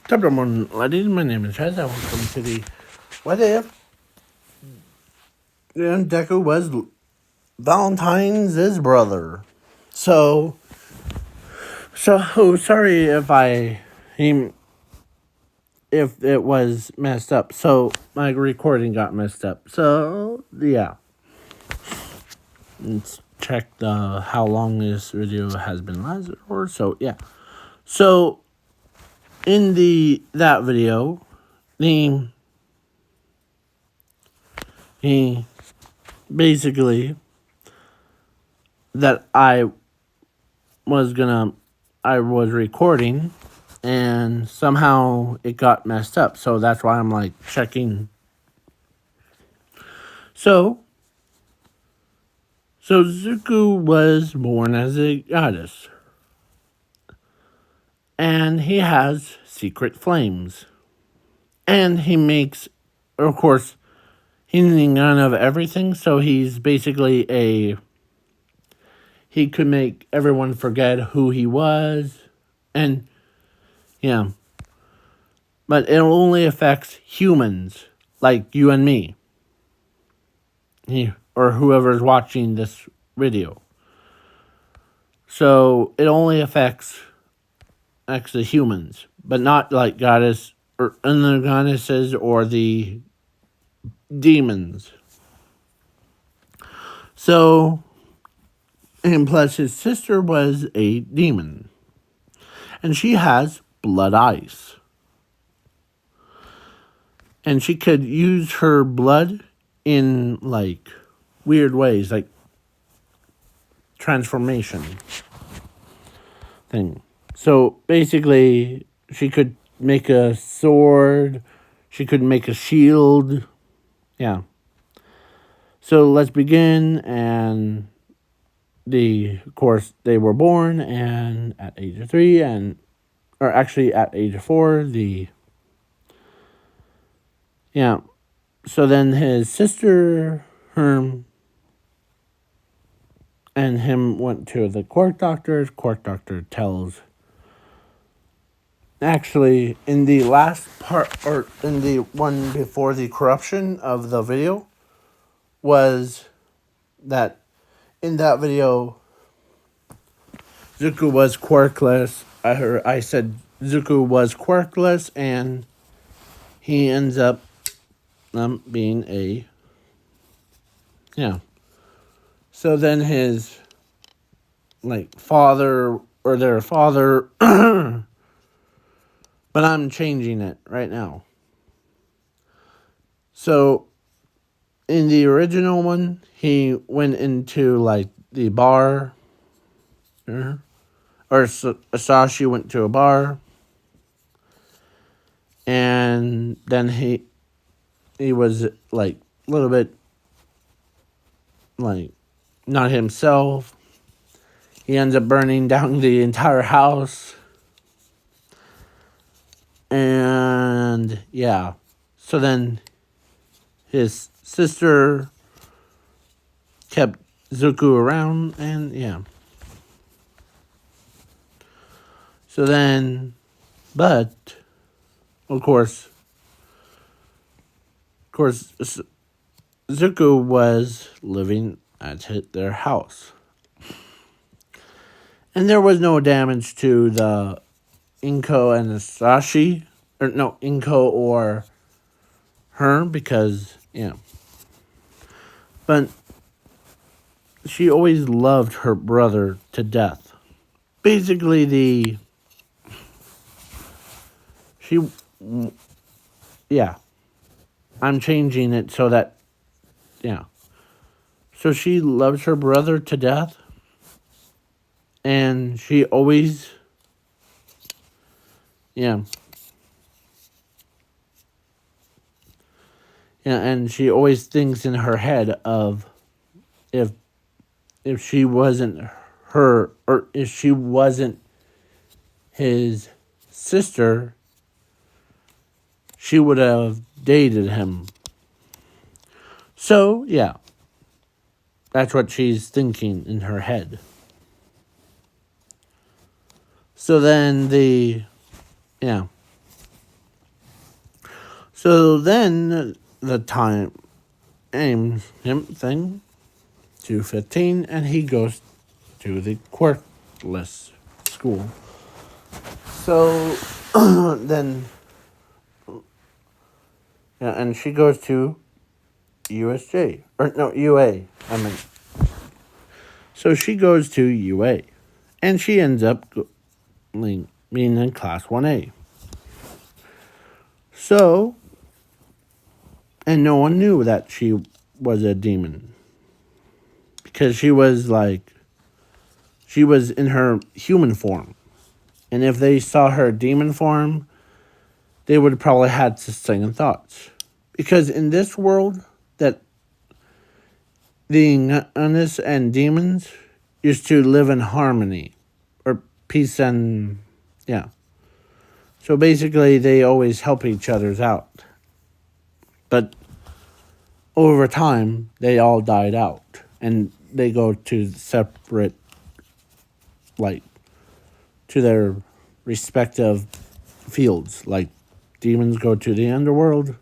Top one, ladies, my name is Chaz. Welcome to the What If Deku was Valentine's brother. So sorry if it was messed up. So my recording got messed up. So yeah, let's check how long this video has been lasted or so. Yeah, so in that video, he basically that I was recording and somehow it got messed up. So that's why I'm like checking. So Zuko was born as a goddess. And he has secret flames. And he makes, of course, he's none of everything. So he's basically he could make everyone forget who he was. And, yeah. But it only affects humans, like you and me. Or whoever's watching this video. So it only affects the humans, but not like goddess or the goddesses or the demons. So, and plus his sister was a demon. And she has blood ice. And she could use her blood in like weird ways, like transformation thing. So basically, she could make a sword, she could make a shield. Yeah. So let's begin, and of course, they were born, and at age of 3, or actually at age of 4, yeah. So then his sister, Herm, and him went to the court doctor. Court doctor tells, actually, in the last part, or in the one before the corruption of the video, was that in that video, Zuko was quirkless. I said Zuko was quirkless, and he ends up being yeah. So then his father or their father, but I'm changing it right now. So in the original one, he went into the bar, or Asashi went to a bar, and then he was a little bit not himself. He ends up burning down the entire house. And yeah. So then his sister kept Zuko around, and yeah. So then, but of course Zuko was living at their house. And there was no damage to the Inko and Asashi. Or no, Inko or her, because, yeah. But she always loved her brother to death. Basically, yeah. I'm changing it so that, yeah. So she loves her brother to death. And she always, yeah. Yeah, and she always thinks in her head of if she wasn't her, or if she wasn't his sister, she would have dated him. So, yeah. That's what she's thinking in her head. So then yeah. So then the time aims him thing to 15, and he goes to the quirkless school. So then, yeah, and she goes to USJ, or no, UA, I mean. So she goes to UA, and she ends up being in class 1A. So, and no one knew that she was a demon. Because she was in her human form. And if they saw her demon form, they would have probably had second thoughts. Because in this world, that the Unis and demons used to live in harmony. Or peace and, yeah. So basically, they always help each other's out. But over time, they all died out. And they go to separate, to their respective fields. Like, demons go to the underworld.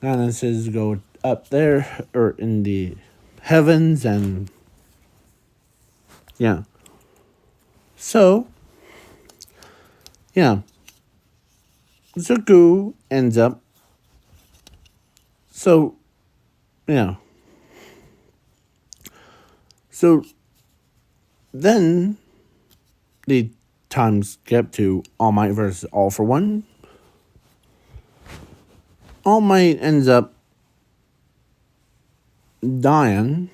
Goddesses go up there, or in the heavens, and yeah. So, yeah. Zuko ends up. So, yeah. So, then the time skip to All Might versus All for One. All Might ends up dying,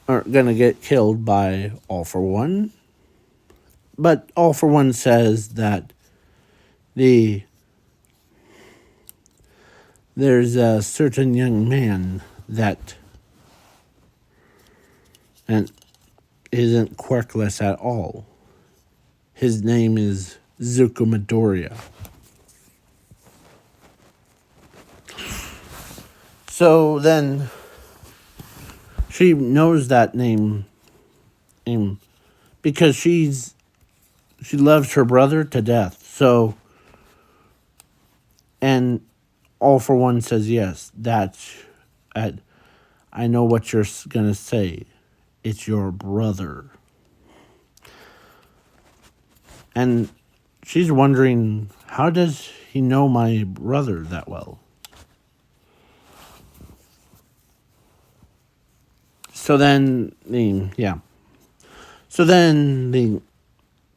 or gonna get killed by All for One. But All for One says that there's a certain young man that and isn't quirkless at all. His name is Zuko Midoriya. So then she knows that name because she loves her brother to death. So, and All for One says, yes, I know what you're going to say. It's your brother. And she's wondering, how does he know my brother that well? So then,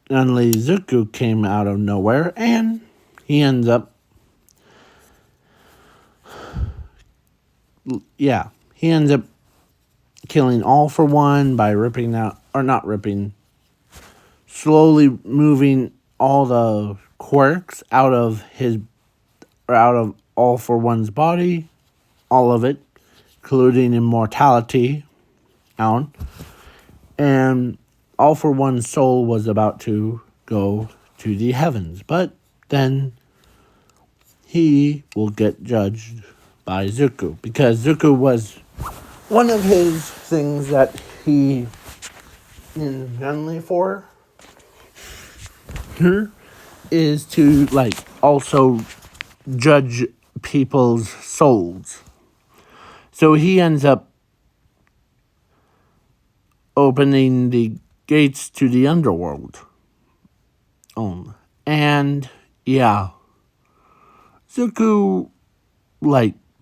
only Zuko came out of nowhere, and he ends up, killing All for One by slowly moving all the quirks out of All for One's body, all of it, including immortality, out. And All for One's soul was about to go to the heavens, but then he will get judged by Zuko, because Zuko was one of his things that he intently for her is to also judge people's souls. So he ends up opening the gates to the underworld. And yeah, Zuko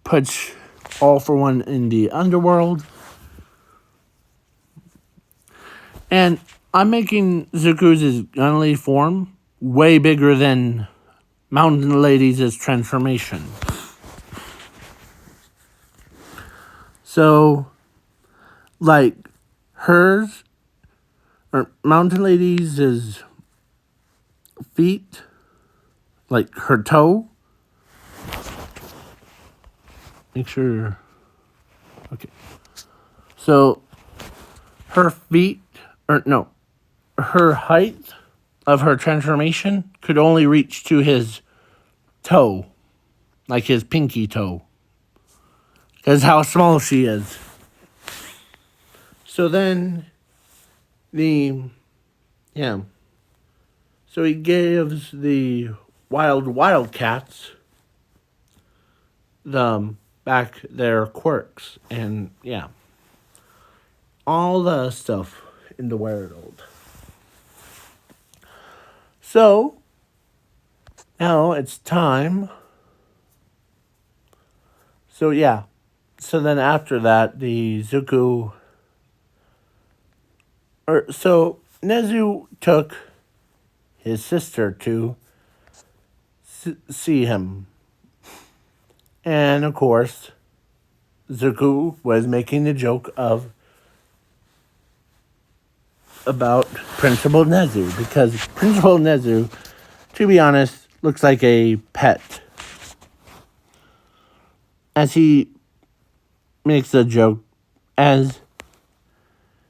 puts All for One in the underworld. And I'm making Zuko's gunly form way bigger than Mountain Lady's transformation. So, hers, or Mountain Lady's feet, her toe. Make sure. Okay. So, her feet, her height of her transformation could only reach to his toe, his pinky toe. That's how small she is. So then, So he gives the wildcats back their quirks and yeah, all the stuff in the world. So now it's time. So yeah, so then after that, the Zuko, or so Nezu took his sister to see him, and of course, Zuko was making the joke of about Principal Nezu because Principal Nezu, to be honest, looks like a pet. As he makes a joke, as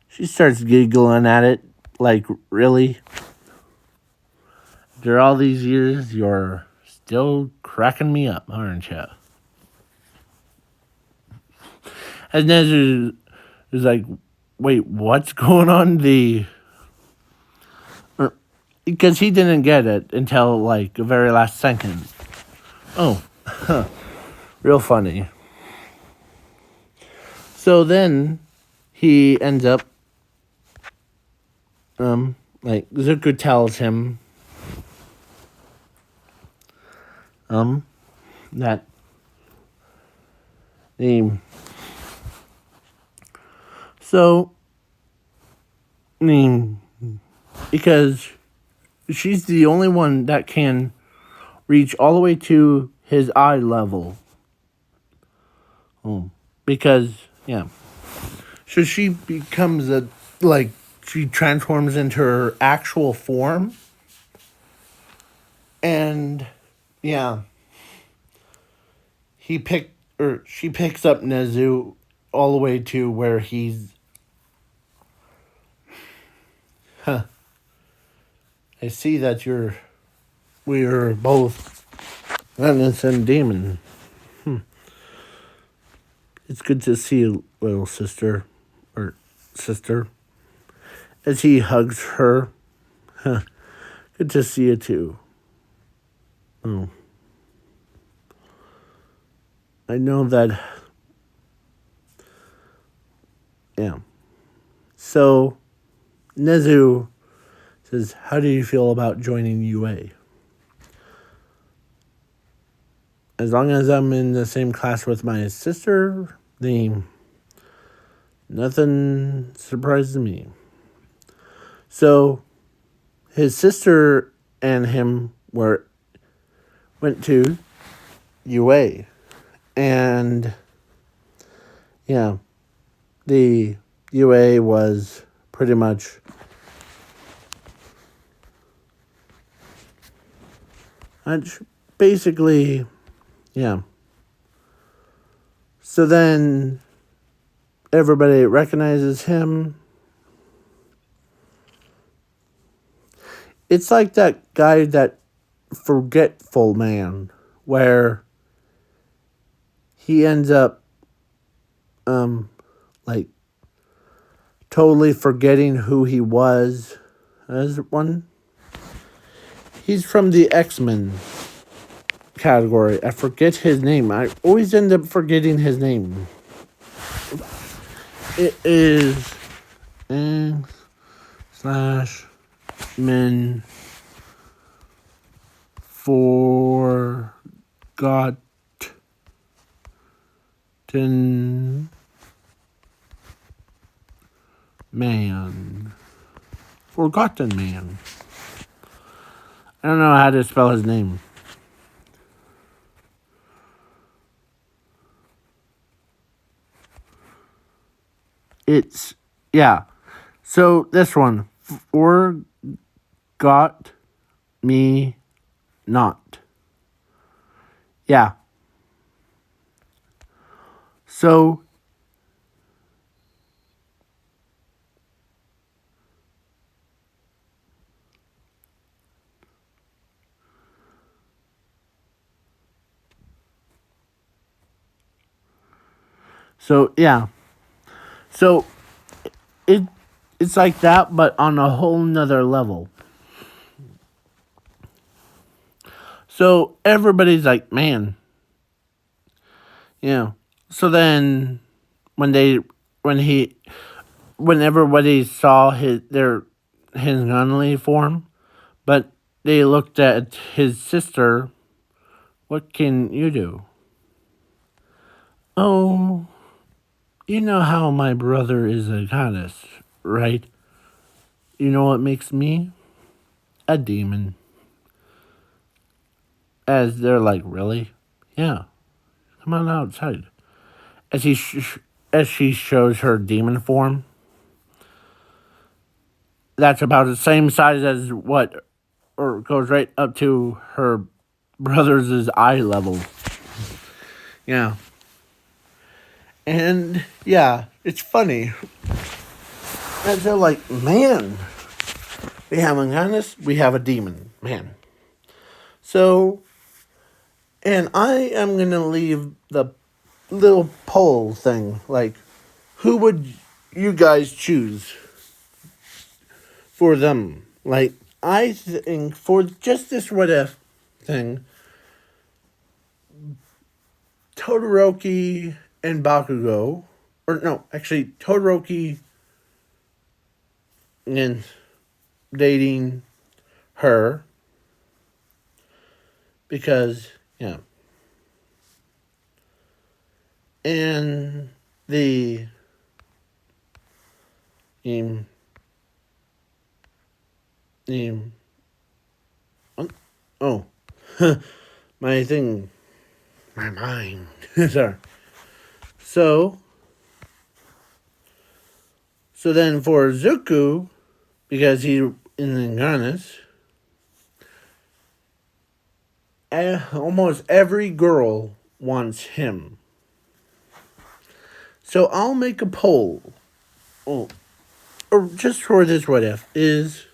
she starts giggling at it, like, really? After all these years, you're still cracking me up, aren't you? As Nezu is like, wait, what's going on? Because he didn't get it until, like, the very last second. Oh, real funny. So then he ends up, like, Zuko tells him, that the, so, because she's the only one that can reach all the way to his eye level. Because, yeah. So she becomes she transforms into her actual form. And, yeah. She picks up Nezu all the way to where he's, I see that we are both Venus and Demon. It's good to see you, little sister, or sister, as he hugs her. Good to see you too. Oh. I know that, yeah. So, Nezu says, how do you feel about joining UA? As long as I'm in the same class with my sister, nothing surprises me. So, his sister and him went to UA. And, yeah, the UA was pretty much basically, yeah. So then everybody recognizes him. It's like that guy, that forgetful man, where he ends up, like, totally forgetting who he was as one. He's from the X-Men category. I forget his name. I always end up forgetting his name. It is /men forgotten man. Forgotten man. I don't know how to spell his name. It's, yeah. So this one, forgot me not. Yeah. So, yeah. So it's like that, but on a whole nother level. So everybody's like, man, you know. So then when everybody saw his gunly form, but they looked at his sister. What can you do? Oh, you know how my brother is a goddess, right? You know what makes me a demon? As they're like, really? Yeah, come on outside. As she shows her demon form, that's about the same size as or goes right up to her brother's eye level. Yeah. And yeah, it's funny. And they're like, man, we have a goddess, we have a demon, man. So, and I am going to leave the little poll thing. Like, who would you guys choose for them? Like, I think for just this what if thing, Todoroki and Bakugo, or no, actually, Todoroki and dating her because, yeah. And the um, oh, my thing, my mind. Sorry. So then for Zuko, because he in the Ganas, almost every girl wants him. So I'll make a poll. Oh, or just for this what if is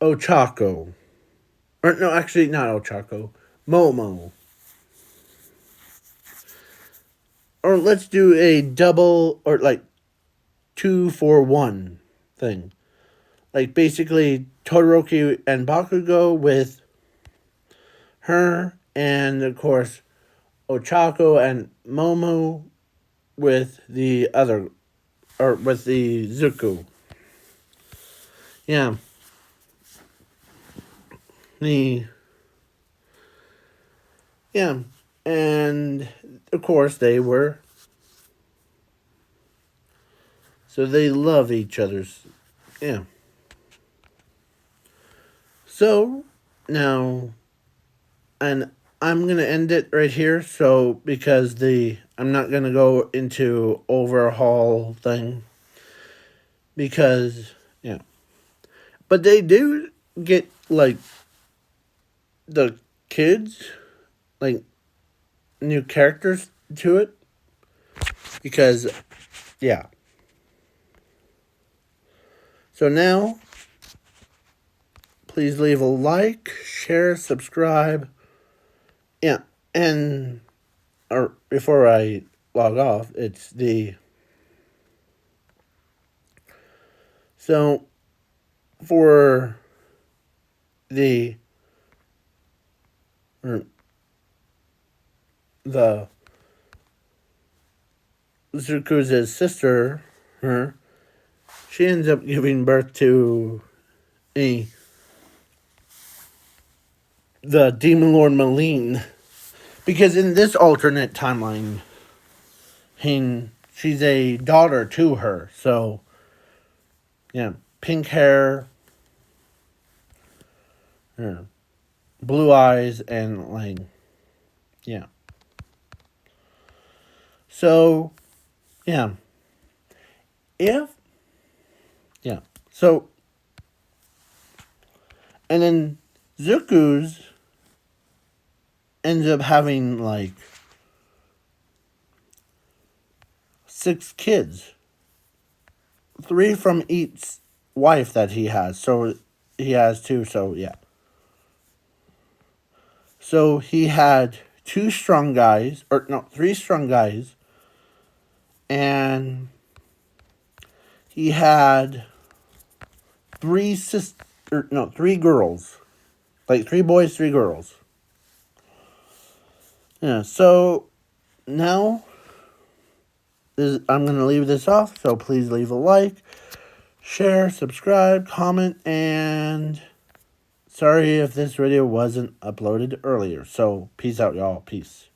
Ochako. Or no, actually not Ochako. Momo. Or let's do a double or like 2-for-1 thing. Like basically Todoroki and Bakugo with her, and of course Ochako and Momo with the other, or with the Zuko. Yeah. Yeah. And of course they were. So they love each other's. Yeah. So now, and I'm gonna end it right here. So because I'm not gonna go into overhaul thing because yeah, but they do get like the kids like new characters to it because yeah. So now, please leave a like, share, subscribe. Yeah, and or before I log off, it's so for the or the Zuko's sister, her, she ends up giving birth to the Demon Lord Maline. Because in this alternate timeline, she's a daughter to her. So, yeah, pink hair, blue eyes, and like, yeah. So, yeah. Yeah. So, and then Zuko's ends up having like 6 kids. 3 from each wife that he has. So he has 2, so yeah. So he had 3 strong guys, and he had 3 no, 3 girls. Like 3 boys, 3 girls. Yeah, so now I'm going to leave this off, so please leave a like, share, subscribe, comment, and sorry if this video wasn't uploaded earlier. So, peace out, y'all. Peace.